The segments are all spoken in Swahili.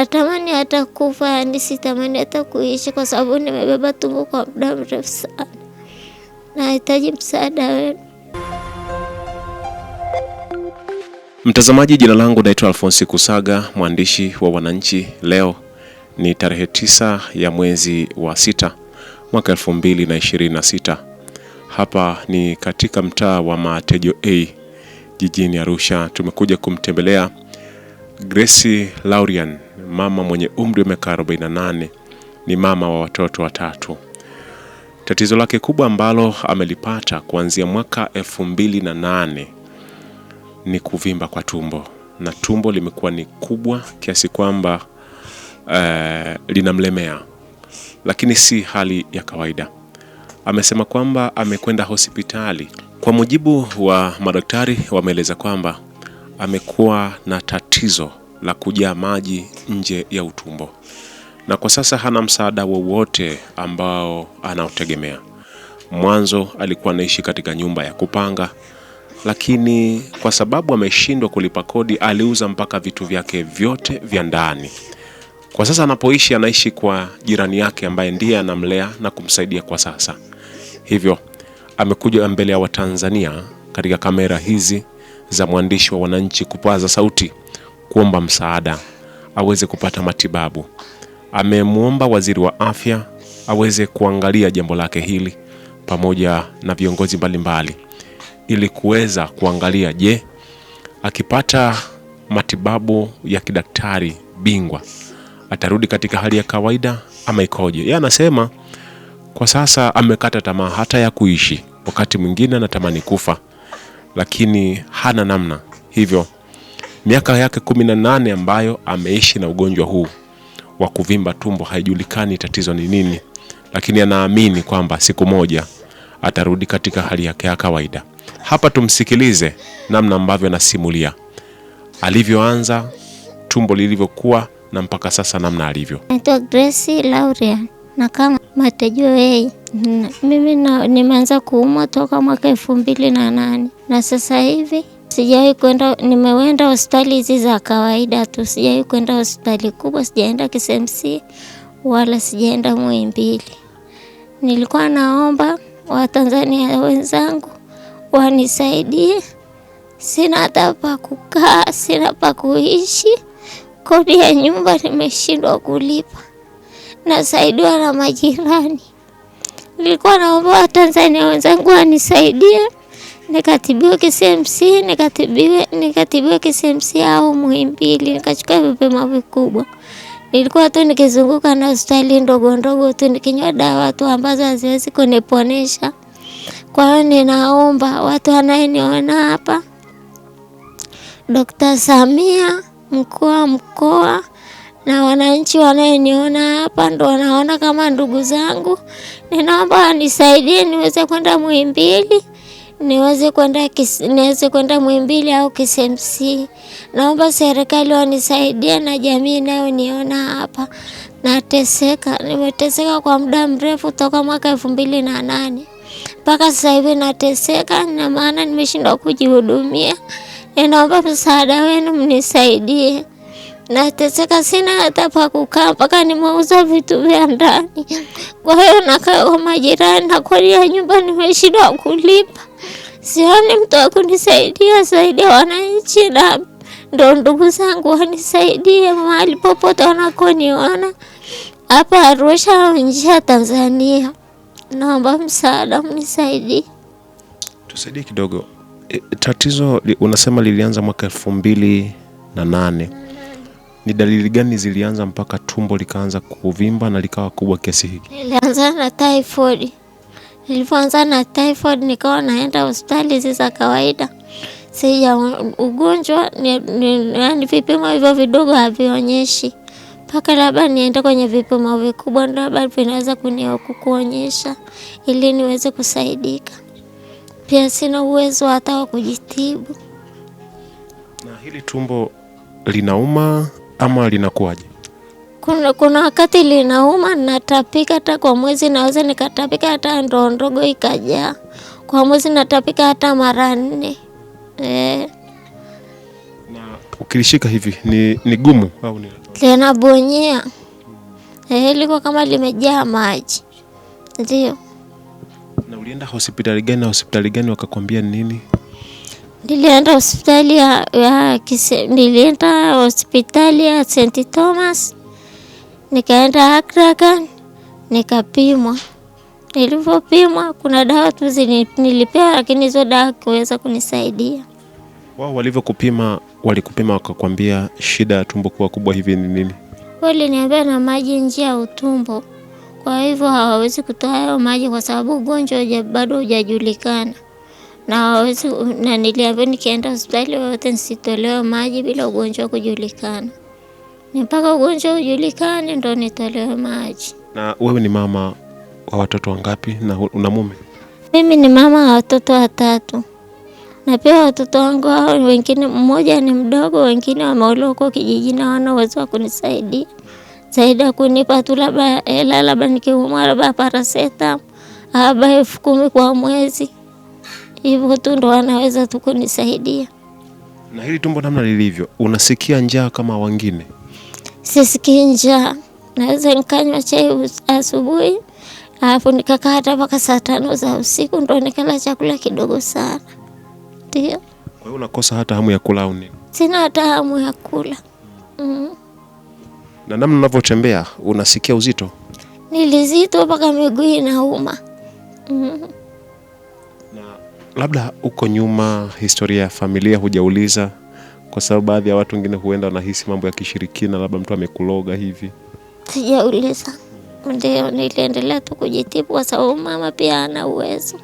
natamani hata kufa, yani sitamani hata kuishi kwa sababu nimebeba tumbo kwa muda mrefu sana. Nahitaji msaada wenu. Mtazamaji, jina langu naitwa Alphonsi Kusaga, mwandishi wa Wananchi. Leo ni tarehe 9 ya mwezi wa 6 mwaka 2026. Hapa ni katika mtaa wa Matejo A jijini Arusha. Tumekuja kumtembelea Grace Laurian, mama mwenye umri wa miaka 48, ni mama wa watoto watatu. Tatizo lake kubwa ambalo amelipata kuanzia mwaka 2008 ni kuvimba kwa tumbo, na tumbo limekuwa ni kubwa kiasi kwamba linamlemea, lakini si hali ya kawaida. Amesema kwamba amekwenda hospitali. Kwa mujibu wa madaktari, wameeleza kwamba amekuwa na tatizo la kujaa maji nje ya utumbo, na kwa sasa hana msaada wowote ambao anaotegemea. Mwanzo alikuwa anaishi katika nyumba ya kupanga, lakini kwa sababu ameshindwa kulipa kodi, aliuza mpaka vitu vyake vyote vya ndani. Kwa sasa anapoishi, anaishi kwa jirani yake ambaye ndiye anamlea na kumsaidia kwa sasa. Hivyo amekuja mbele ya Watanzania katika kamera hizi za mwandishi wa Wananchi kupaza sauti, kuomba msaada aweze kupata matibabu. Amemwomba waziri wa afya aweze kuangalia jambo lake hili pamoja na viongozi mbalimbali ili kuweza kuangalia, je, akipata matibabu ya kidaktari bingwa atarudi katika hali ya kawaida ama ikoje? Yeye anasema kwa sasa amekata tamaa hata ya kuishi, wakati mwingine anatamani kufa, lakini hana namna. Hivyo miaka yake 18 ambayo ameishi na ugonjwa huu wa kuvimba tumbo, haijulikani tatizo ni nini, lakini anaamini kwamba siku moja atarudi katika hali yake ya kawaida. Hapa tumsikilize namna ambavyo anasimulia alivyoanza, tumbo lilivyokuwa na mpaka sasa namna alivyo. Naitwa Grace Laurian na kama Matejo A. Mimi nimeanza kuumwa toka mwaka 2008 na sasa hivi sijawahi kwenda, nimeenda hospitali hizi za kawaida tu, sijawahi kwenda hospitali kubwa, sijaenda KCMC wala sijaenda Muhimbili. Nilikuwa naomba Watanzania wenzangu wanisaidie, sina hata pa kukaa, sina pa kuishi, kodi ya nyumba nimeshindwa kulipa, nasaidiwa na majirani. Nilikuwa naomba Watanzania wenzangu wanisaidie, nikatibiwe KCMC, nikatibiwe KCMC au Muhimbili, nikachukua vipimo vikubwa. Nilikuwa tu nikizunguka na hospitali ndogo ndogo tu nikinywa dawa tu ambazo haziwezi kuniponesha. Kwa hiyo ninaomba watu wanayeniona hapa, Dr. Samia, mkuu wa mkoa, na wananchi wanayeniona hapa ndo wanaona kama ndugu zangu, ninaomba wanisaidie niweze kwenda Muhimbili, niweze kwenda Muhimbili au KCMC. Naomba serikali wanisaidie na jamii inayoniona hapa. Nateseka, nimeteseka kwa muda mrefu toka mwaka 2008 mpaka sasa hivi nateseka, na maana nimeshindwa kujihudumia. Ninaomba msaada wenu, mnisaidie. Nateseka, sina hata pa kukaa, mpaka nimeuza vitu vya ndani. Kwa hiyo nakaa kwa majirani na kodi ya nyumba nimeshindwa kulipa. Sioni mtu wa kunisaidia zaidi ya wananchi, na ndo ndugu zangu wanisaidie mahali popote wanakoniona hapa Arusha au nje ya Tanzania. Naomba msaada, mnisaidie. Tusaidie kidogo. Tatizo unasema lilianza mwaka 2008. Ni dalili gani zilianza mpaka tumbo likaanza kuvimba na likawa kubwa kiasi hiki? Nilianza na typhoid. Nilipoanza na typhoid nikawa naenda hospitali za kawaida. Sija ugonjwa ni vipimo hivyo vidogo havionyeshi. Mpaka labda niende kwenye vipimo vikubwa ndio labda vinaweza kuonyesha ili niweze kusaidika. Pia sina uwezo hata wa kujitibu. Na hili tumbo linauma ama linakuaje? Kuna wakati linauma, natapika, hata kwa mwezi naweza nikatapika hata ndoo ndogo ikajaa. Kwa mwezi natapika hata mara 4. Na ukilishika hivi ni gumu au ni? linabonyea. Liko kama limejaa maji. Ndio. Na ulienda hospitali gani na hospitali gani wakakwambia nini? Nilienda hospitali nilienda hospitali ya St. Thomas. Nikaenda Aga Khan, nikapimwa. Nilipopimwa kuna dawa tu nilipewa, lakini hizo dawa kuweza kunisaidia. Wao walivyokupima, walikupima wakakwambia shida ya tumbo kuwa kubwa hivi ni nini? Waliniambia na maji nje ya utumbo. Kwa hivyo hawawezi kutoa hayo maji kwa sababu ugonjwa bado hujajulikana. Na niliambiwa nikienda hospitali yote nisitolewe maji bila ugonjwa kujulikana. Ni mpaka ugonjwa ujulikane ndo nitolewe maji. Na wewe ni mama wa watoto wangapi na una mume? Mimi ni mama wa watoto 3. Na pia watoto wangu hao wengine, mmoja ni mdogo, wengine wameolewa huko kijijini, hawana uwezo wa kunisaidia. Zaidi kunipa tu labda hela, labda nikiumwa labda paracetamol, labda 10,000 kwa mwezi. Hivyo tu ndo wanaweza tu kunisaidia. Na hili tumbo namna lilivyo, unasikia njaa kama wengine? Sisikii njaa. Naweza nikanywa chai asubuhi, alafu nikakaa hata mpaka saa 5 za usiku ndo nikala chakula kidogo sana. Ndio. Kwa hiyo unakosa hata hamu ya kula au nini? Sina hata hamu ya kula. Na namna unavyotembea unasikia uzito? Nilizito mpaka miguu inauma. Na labda uko nyuma historia ya familia hujauliza, kwa sababu baadhi ya watu wengine huenda wanahisi mambo ya kishirikina, labda mtu amekuloga hivi? Sijauliza. Ndio, niliendelea tu kujitibu kwa sababu mama pia ana uwezo.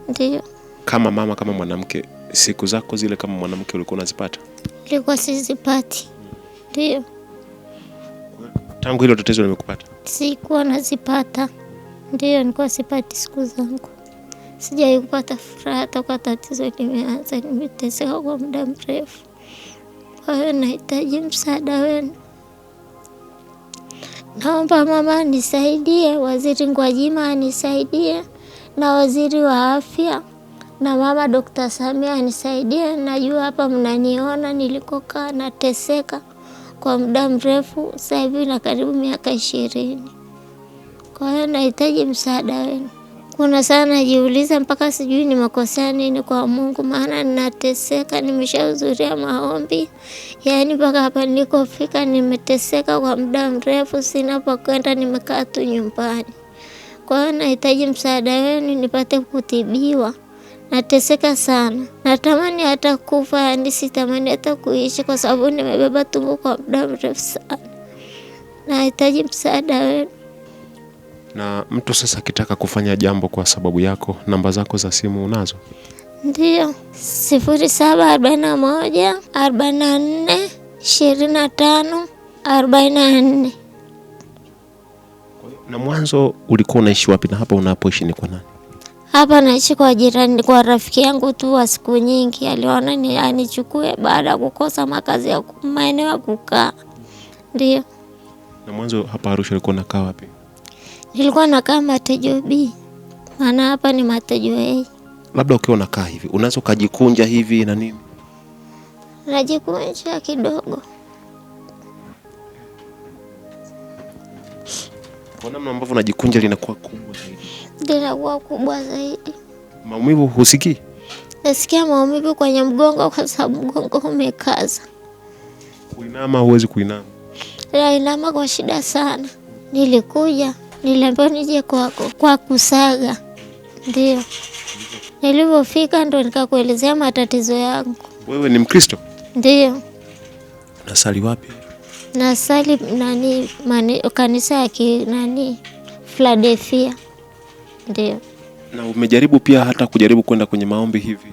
Ndio. Kama mama, kama mwanamke, siku zako zile kama mwanamke ulikuwa unazipata? Nilikuwa sizipati. Ndio. Tangu hilo tatizo limekupata? Sikuwa nazipata. Ndio, nilikuwa sipati siku zangu. Sijawahi kupata furaha hata kwa tatizo limeanza. Nimeteseka kwa muda mrefu. Kwa hiyo nahitaji msaada wenu. Naomba mama anisaidie, Waziri Gwajima anisaidie, na waziri wa afya na mama Dr. Samia anisaidie. Najua hapa mnaniona nilikokaa nateseka kwa muda mrefu, sasa hivi na karibu miaka 20. Kwa hiyo nahitaji msaada wenu. Kuna sana najiuliza mpaka sijui nimekosea nini kwa Mungu, maana ninateseka. Nimeshahudhuria maombi, yaani mpaka hapa nilikofika nimeteseka kwa muda mrefu, sina pa kwenda, nimekaa tu nyumbani. Kwa hiyo nahitaji msaada wenu nipate kutibiwa. Nateseka sana. Natamani hata kufa, yaani sitamani hata kuishi kwa sababu nimebeba tumbo kwa muda mrefu sana. Nahitaji msaada wenu. Na mtu sasa akitaka kufanya jambo kwa sababu yako, namba zako za simu unazo? Ndio, 0741 44 25 44. Na mwanzo ulikuwa unaishi wapi na hapa unapoishi ni kwa nani? Hapa naishi kwa jirani, kwa rafiki yangu tu wa siku nyingi. Aliona anichukue baada ya kukosa makazi ya maeneo ya kukaa. Ndio. Na mwanzo hapa Arusha ulikuwa unakaa wapi? Nilikuwa nakaa Matejo B. Maana hapa ni Matejo A. Labda ukiwa unakaa hivi, unaweza kujikunja hivi na nini? Najikunja kidogo. Kwa namna ambavyo unajikunja linakuwa kubwa zaidi. Linakuwa kubwa zaidi. Maumivu husikii? Nasikia maumivu kwenye mgongo kwa sababu mgongo umekaza. Kuinama huwezi kuinama? Nainama kwa shida sana. Nilikuja, niliambiwa nije kwako kwa kusaga. Ndio. Nilipofika ndo nikakuelezea matatizo yangu. Wewe ni Mkristo? Ndio. Nasali wapi? Nasali kanisa ya Philadelphia. Ndio. Na umejaribu pia hata kujaribu kwenda kwenye maombi hivi?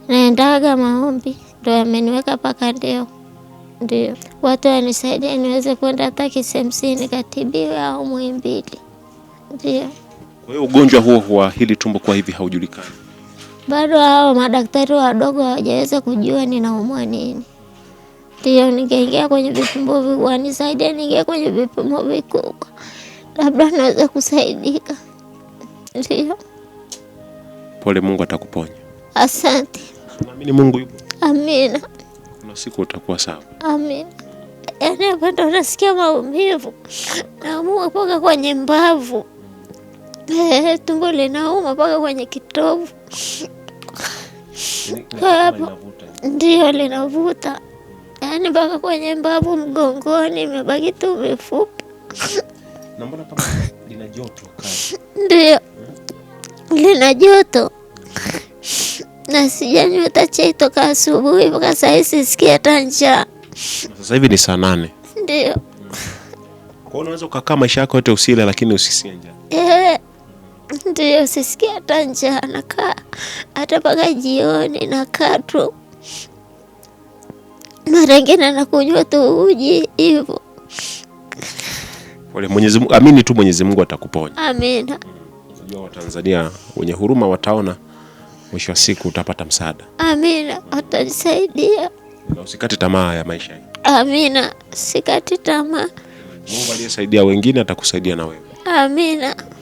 Naendaga maombi, ndo yameniweka paka leo. Ndio. Watu wanisaidia niweze kwenda hata KCMC nikatibiwe au Muhimbili. Ndio. Kwa hiyo ugonjwa huo wa hili tumbo kwa hivi haujulikani? Bado hao madaktari wadogo hawajaweza kujua ninaumwa nini. Ndio, ningeingia kwenye vipimo wanisaidia, ningia kwenye vipimo vikubwa, labda naweza kusaidika. Ndio. Pole, Mungu atakuponya. Asante. Naamini Mungu yupo. Amina. Kuna siku utakuwa sawa. Amina. yaani hapa ndo nasikia maumivu, naumwa mpaka kwenye mbavu, tumbo linauma mpaka kwenye kitovu. Ndio linavuta, yaani mpaka kwenye mbavu, mgongoni imebaki tu mifupa. Na mbona kama lina joto kali? Ndio lina joto, na sijanywa hata chai toka asubuhi mpaka saa hii sisikia hata njaa. Sasa hivi ni saa 8. Ndio. Kwa hiyo unaweza ukakaa maisha yako yote usile, lakini usisikie njaa. Ndio, sisikia hata njaa, nakaa hata mpaka jioni, nakaa tu, mara ingine nakunywa tu uji hivyo. Pole, Mwenyezi Mungu, amini tu Mwenyezi Mungu atakuponya. Amina. Unajua Watanzania wenye huruma wataona mwisho wa siku utapata msaada. Amina, atanisaidia. Na usikate tamaa ya maisha hii. Amina, sikati tamaa. Mungu aliyesaidia wengine atakusaidia na wewe. Amina.